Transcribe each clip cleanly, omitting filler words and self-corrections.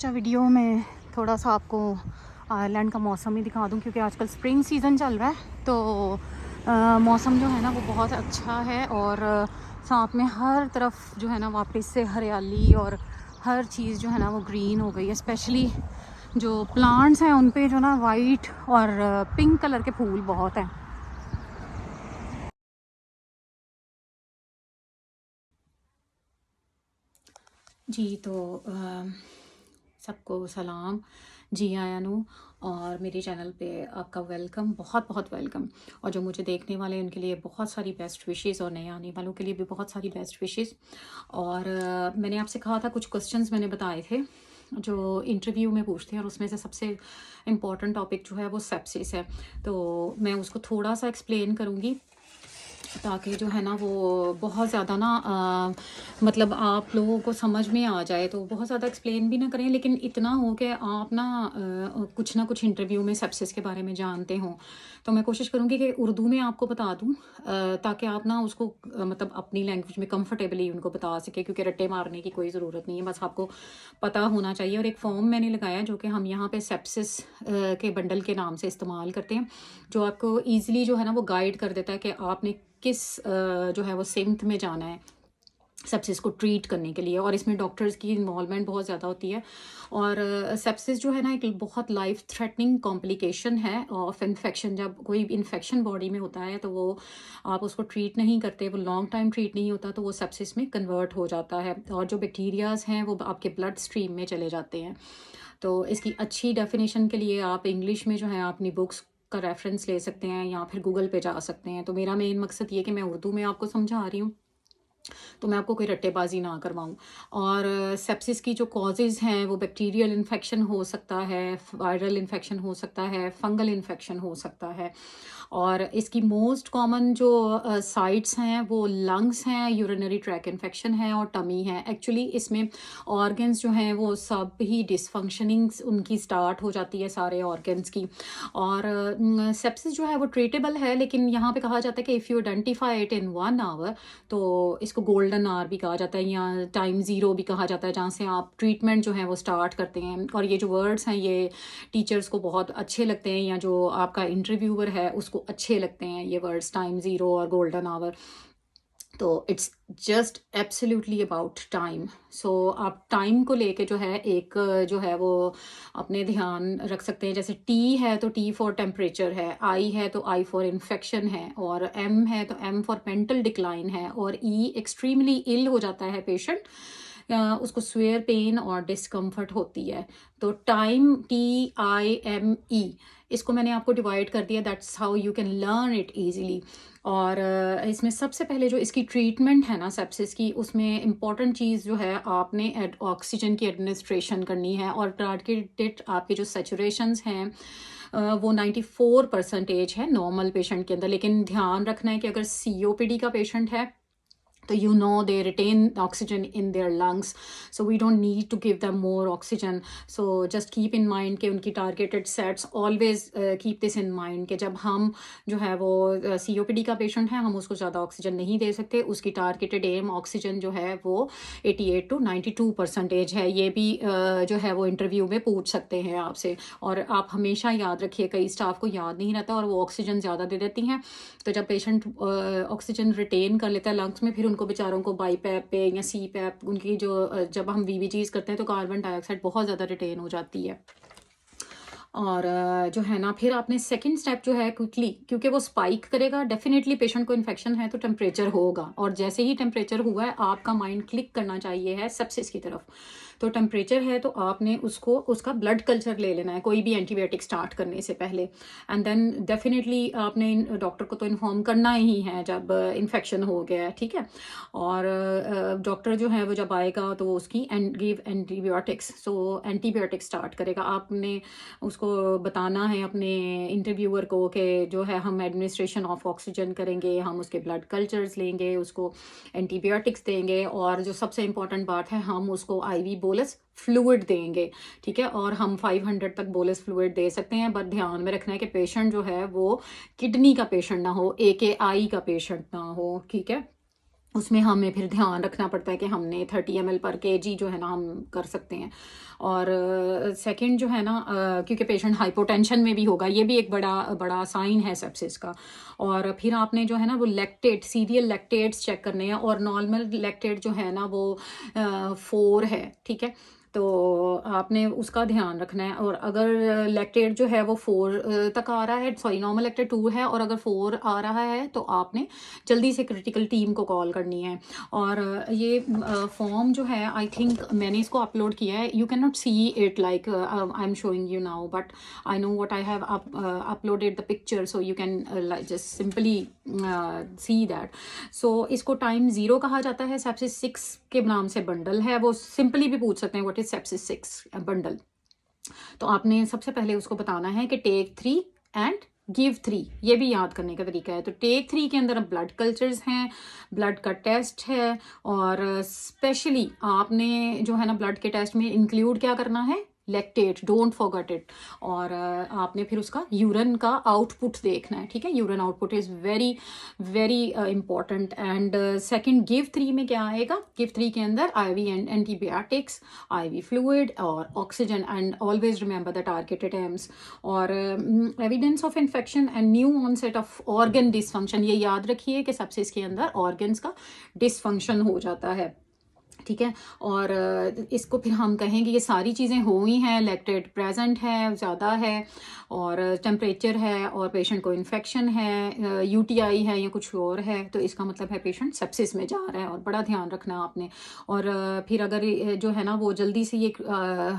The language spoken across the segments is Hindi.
सोचा वीडियो में थोड़ा सा आपको आयरलैंड का मौसम ही दिखा दूं, क्योंकि आजकल स्प्रिंग सीज़न चल रहा है। तो मौसम जो है ना वो बहुत अच्छा है, और साथ में हर तरफ जो है ना वापस से हरियाली और हर चीज़ जो है ना वो ग्रीन हो गई है। स्पेशली जो प्लांट्स हैं उन पे जो ना वाइट और पिंक कलर के फूल बहुत हैं। जी तो सबको सलाम, जी आयानू, और मेरे चैनल पे आपका वेलकम, बहुत बहुत वेलकम। और जो मुझे देखने वाले हैं उनके लिए बहुत सारी बेस्ट विशेस, और नए आने वालों के लिए भी बहुत सारी बेस्ट विशेस। और मैंने आपसे कहा था कुछ क्वेश्चंस मैंने बताए थे जो इंटरव्यू में पूछते हैं, और उसमें से सबसे इम्पॉर्टेंट टॉपिक जो है वो सेप्सिस है। तो मैं उसको थोड़ा सा एक्सप्लेन करूँगी ताकि जो है ना वो बहुत ज़्यादा ना मतलब आप लोगों को समझ में आ जाए। तो बहुत ज़्यादा एक्सप्लेन भी ना करें, लेकिन इतना हो कि आप ना कुछ ना कुछ इंटरव्यू में सेप्सिस के बारे में जानते हों। तो मैं कोशिश करूँगी कि उर्दू में आपको बता दूँ, ताकि आप ना उसको मतलब अपनी लैंग्वेज में कंफर्टेबली उनको बता सके, क्योंकि रट्टे मारने की कोई ज़रूरत नहीं है, बस आपको पता होना चाहिए। और एक फॉर्म मैंने लगाया जो कि हम यहाँ पे सेप्सिस के बंडल के नाम से इस्तेमाल करते हैं, जो आपको ईजिली जो है ना वो गाइड कर देता है कि आपने किस जो है वो सिम्त में जाना है सेप्सिस को ट्रीट करने के लिए। और इसमें डॉक्टर्स की इन्वॉल्वमेंट बहुत ज़्यादा होती है। और सेप्सिस जो है ना एक बहुत लाइफ थ्रेटनिंग कॉम्प्लिकेशन है ऑफ इन्फेक्शन। जब कोई इन्फेक्शन बॉडी में होता है तो वो आप उसको ट्रीट नहीं करते, वो लॉन्ग टाइम ट्रीट नहीं होता, तो वो सेप्सिस में कन्वर्ट हो जाता है, और जो बैक्टीरियाज हैं वो आपके ब्लड स्ट्रीम में चले जाते हैं। तो इसकी अच्छी डेफिनेशन के लिए आप इंग्लिश में जो है अपनी बुक्स का रेफरेंस ले सकते हैं, या फिर गूगल पे जा सकते हैं। तो मेरा मेन मकसद ये कि मैं उर्दू में आपको समझा रही हूँ, तो मैं आपको कोई रट्टेबाजी ना करवाऊँ। और सेप्सिस की जो कॉजेज़ हैं वो बैक्टीरियल इन्फेक्शन हो सकता है, वायरल इन्फेक्शन हो सकता है, फंगल इन्फेक्शन हो सकता है। और इसकी मोस्ट कॉमन जो साइट्स हैं वो लंग्स हैं, यूरिनरी ट्रैक इन्फेक्शन है, और टमी है। एक्चुअली इसमें ऑर्गन्स जो हैं वो सब ही डिसफंक्शनिंग उनकी स्टार्ट हो जाती है, सारे ऑर्गन्स की। और सेप्सिस जो है वो ट्रीटेबल है, लेकिन यहाँ पे कहा जाता है कि if you identify it in 1 hour, तो इसको गोल्डन आवर भी कहा जाता है, या टाइम ज़ीरो भी कहा जाता है, जहाँ से आप ट्रीटमेंट जो है वो स्टार्ट करते हैं। और ये जो वर्ड्स हैं ये टीचर्स को बहुत अच्छे लगते हैं, या जो आपका इंटरव्यूअर है उसको अच्छे लगते हैं ये वर्ड्स, टाइम ज़ीरो और गोल्डन आवर। तो it's just absolutely about time. So आप टाइम को लेके जो है एक जो है वो अपने ध्यान रख सकते हैं। जैसे टी है तो टी फॉर टेम्परेचर है, आई है तो आई फॉर इन्फेक्शन है, और एम है तो एम फॉर मेंटल डिक्लाइन है, और ई एक्सट्रीमली इल हो जाता है पेशेंट, उसको स्वेयर पेन और डिस्कम्फर्ट होती है। तो टाइम TIME, इसको मैंने आपको डिवाइड कर दिया, that's how you can learn it easily. और इसमें सबसे पहले जो इसकी ट्रीटमेंट है ना सेप्सिस की, उसमें इम्पॉर्टेंट चीज़ जो है आपने ऑक्सीजन की एडमिनिस्ट्रेशन करनी है। और टारगेटेड आपके जो सेचुरेशंस हैं वो 94% है नॉर्मल पेशेंट के अंदर। लेकिन ध्यान रखना है कि अगर COPD का पेशेंट है तो you know they retain oxygen in their lungs, so we don't need to give them more oxygen. So just keep in mind कि उनकी targeted sets, always keep this in mind कि जब हम जो है वो COPD का पेशेंट है हम उसको ज़्यादा ऑक्सीजन नहीं दे सकते। उसकी targeted aim ऑक्सीजन जो है वो 88 to 92% है। ये भी जो है वो इंटरव्यू में पूछ सकते हैं आपसे। और आप हमेशा याद रखिए, कई स्टाफ को याद नहीं रहता और वो ऑक्सीजन ज़्यादा दे देती हैं। तो जब पेशेंट ऑक्सीजन रिटेन कर लेता है लंग्स में, फिर उनको बेचारों को बाईपैप पे या CPAP, उनकी जो जब हम VBGs करते हैं तो कार्बन डाइऑक्साइड बहुत ज़्यादा रिटेन हो जाती है। और जो है ना फिर आपने सेकंड स्टेप जो है क्विकली, क्योंकि वो स्पाइक करेगा, डेफिनेटली पेशेंट को इन्फेक्शन है तो टेम्परेचर होगा, और जैसे ही टेम्परेचर हुआ है आपका माइंड क्लिक करना चाहिए है सेप्सिस की तरफ। तो टेम्परेचर है तो आपने उसको उसका ब्लड कल्चर ले लेना है कोई भी एंटीबायोटिक स्टार्ट करने से पहले। एंड देन डेफिनेटली आपने डॉक्टर को तो इन्फॉर्म करना ही है जब इन्फेक्शन हो गया है, ठीक है। और डॉक्टर जो है वो जब आएगा तो वो उसकी गिव एंटीबायोटिक्स, सो एंटीबायोटिक स्टार्ट करेगा। आपने उसको बताना है अपने इंटरव्यूअर को कि जो है हम एडमिनिस्ट्रेशन ऑफ ऑक्सीजन करेंगे, हम उसके ब्लड कल्चर्स लेंगे, उसको एंटीबायोटिक्स देंगे, और जो सबसे इम्पॉर्टेंट बात है हम उसको IV बोलस फ्लूइड देंगे, ठीक है। और हम 500 तक बोलस फ्लूइड दे सकते हैं, बट ध्यान में रखना है कि पेशेंट जो है वो किडनी का पेशेंट ना हो, AKI का पेशेंट ना हो, ठीक है। उसमें हमें फिर ध्यान रखना पड़ता है कि हमने 30 ml पर केजी जो है ना हम कर सकते हैं। और सेकंड जो है ना, क्योंकि पेशेंट हाइपोटेंशन में भी होगा, ये भी एक बड़ा बड़ा साइन है सेप्सिस का। और फिर आपने जो है ना वो लैक्टेट, सीरियल लैक्टेट्स चेक करने हैं, और नॉर्मल लैक्टेट जो है ना वो 4 है, ठीक है। तो आपने उसका ध्यान रखना है। और अगर लैक्टेट जो है वो 4 तक आ रहा है, सॉरी नॉर्मल लैक्टेट 2 है, और अगर 4 आ रहा है तो आपने जल्दी से क्रिटिकल टीम को कॉल करनी है। और ये फॉर्म जो है, आई थिंक मैंने इसको अपलोड किया है, you can not see it like I am showing you now, but I know what I have uploaded the picture, so you can just simply see that. So इसको टाइम 0 कहा जाता है। सेप्सिस 6 के नाम से बंडल है, वो सिंपली भी पूछ सकते हैं व्हाट इज सेप्सिस 6 बंडल। तो आपने सबसे पहले उसको बताना है कि टेक 3 एंड गिव 3, ये भी याद करने का तरीका है। तो टेक 3 के अंदर ब्लड कल्चर्स हैं, ब्लड का टेस्ट है, और स्पेशली आपने जो है ना ब्लड के टेस्ट में इंक्लूड क्या करना है, लैक्टेट, डोंट फॉरगेट इट। और आपने फिर उसका यूरिन का आउटपुट देखना है, ठीक है। Urine output is very very important. And second give 3 में क्या आएगा, गिव 3 के अंदर IV and antibiotics, IV fluid और oxygen, and always remember the targeted aims. और evidence of infection and new onset of organ dysfunction, ये याद रखिए कि सेप्सिस के अंदर ऑर्गन्स का डिसफंक्शन हो जाता है, ठीक है। और इसको फिर हम कहेंगे ये सारी चीज़ें हुई हैं, लैक्टेट प्रेजेंट है, ज़्यादा है, और टेम्परेचर है, और पेशेंट को इन्फेक्शन है, UTI है या कुछ और है, तो इसका मतलब है पेशेंट सेप्सिस में जा रहा है, और बड़ा ध्यान रखना आपने। और फिर अगर जो है ना वो जल्दी से ये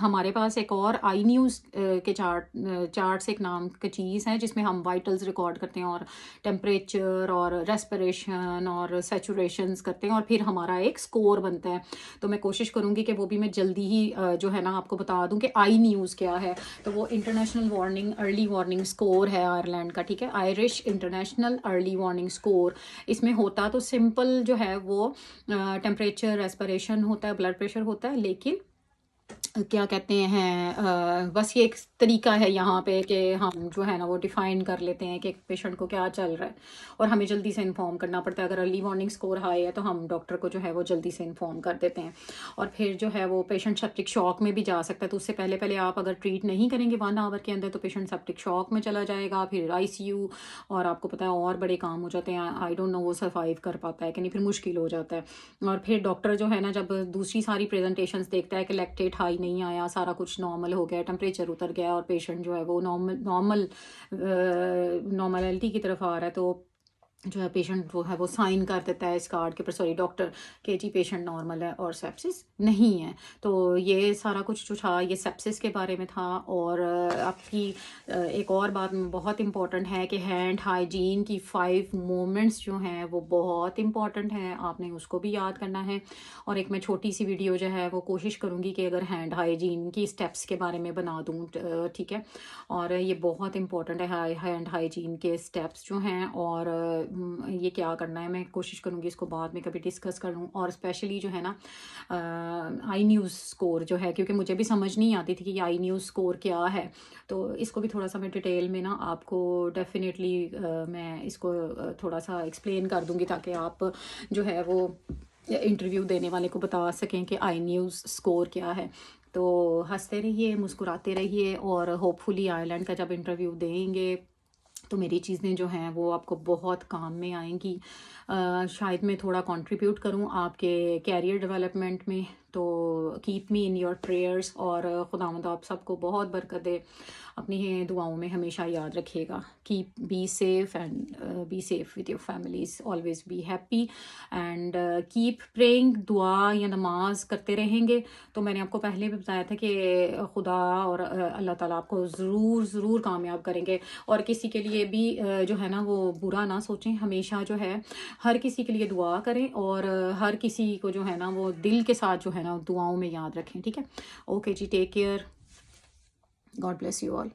हमारे पास एक और आई न्यूज़ के चार्ट्स एक नाम की चीज़ है, जिसमें हम वाइटल्स रिकॉर्ड करते हैं, और टेम्परेचर और रेस्पिरेशन और सैचुरेशंस करते हैं, और फिर हमारा एक स्कोर बनता है। तो मैं कोशिश करूंगी कि वो भी मैं जल्दी ही जो है ना आपको बता दूं कि आई न्यूज़ क्या है। तो वो international warning early warning score है आयरलैंड का, ठीक है, Irish international early warning score. इसमें होता तो सिंपल जो है वो टेम्परेचर, रेस्पिरेशन होता है, ब्लड प्रेशर होता है, लेकिन क्या कहते हैं बस ये एक तरीका है यहाँ पे कि हम जो है ना वो डिफाइन कर लेते हैं कि पेशेंट को क्या चल रहा है, और हमें जल्दी से इन्फॉर्म करना पड़ता है। अगर अर्ली वार्निंग स्कोर हाई है तो हम डॉक्टर को जो है वो जल्दी से इन्फॉर्म कर देते हैं। और फिर जो है वो पेशेंट सेप्टिक शॉक में भी जा सकता है, तो उससे पहले पहले आप अगर ट्रीट नहीं करेंगे 1 आवर के अंदर, तो पेशेंट सेप्टिक शॉक में चला जाएगा, फिर ICU, और आपको पता है और बड़े काम हो जाते हैं। आई डोंट नो वो सर्वाइव कर पाता है कि नहीं, फिर मुश्किल हो जाता है। और फिर डॉक्टर जो है ना जब दूसरी सारी प्रेजेंटेशंस देखता है कि लैक्टेट हाई नहीं आया, सारा कुछ नॉर्मल हो गया, टेम्परेचर उतर गया, और पेशेंट जो है वो नॉर्मलिटी की तरफ आ रहा है, तो जो है पेशेंट वो है वो साइन कर देता है इस कार्ड के ऊपर, सॉरी डॉक्टर, कि जी पेशेंट नॉर्मल है और सेप्सिस नहीं है। तो ये सारा कुछ जो था ये सेप्सिस के बारे में था। और आपकी एक और बात बहुत इम्पॉर्टेंट है कि हैंड हाइजीन की 5 मोमेंट्स जो हैं वो बहुत इम्पॉर्टेंट हैं, आपने उसको भी याद करना है। और एक मैं छोटी सी वीडियो जो है वो कोशिश करूँगी कि अगर हैंड हाइजीन की स्टेप्स के बारे में बना दूँ, ठीक है। और ये बहुत इम्पॉर्टेंट है हैंड हाइजीन के स्टेप्स जो हैं, और ये क्या करना है मैं कोशिश करूँगी इसको बाद में कभी डिस्कस कर लूँ। और स्पेशली जो है ना आई न्यूज़ स्कोर जो है, क्योंकि मुझे भी समझ नहीं आती थी कि ये आई न्यूज़ स्कोर क्या है, तो इसको भी थोड़ा सा मैं डिटेल में ना आपको डेफिनेटली मैं इसको थोड़ा सा एक्सप्लेन कर दूँगी, ताकि आप जो है वो इंटरव्यू देने वाले को बता सकें कि आई न्यूज़ स्कोर क्या है। तो हंसते रहिए, मुस्कुराते रहिए, और होपफुली आयरलैंड का जब इंटरव्यू देंगे तो मेरी चीज़ें जो हैं वो आपको बहुत काम में आएंगी। शायद मैं थोड़ा कंट्रीब्यूट करूं आपके कैरियर डेवलपमेंट में। तो keep me in your prayers, और खुदावंद आप सबको बहुत बरकत दे, अपनी दुआओं में हमेशा याद रखिएगा। Keep be safe and be safe with your families, always be happy, and keep praying, दुआ या नमाज करते रहेंगे। तो मैंने आपको पहले भी बताया था कि खुदा और अल्लाह ताला आपको ज़रूर कामयाब करेंगे। और किसी के लिए भी जो है ना वो बुरा ना सोचें, हमेशा जो है हर किसी के लिए दुआ करें, और हर किसी को जो है ना वो दिल के साथ जो है ना दुआओं में याद रखें, ठीक है। ओके जी, take care, God bless you all.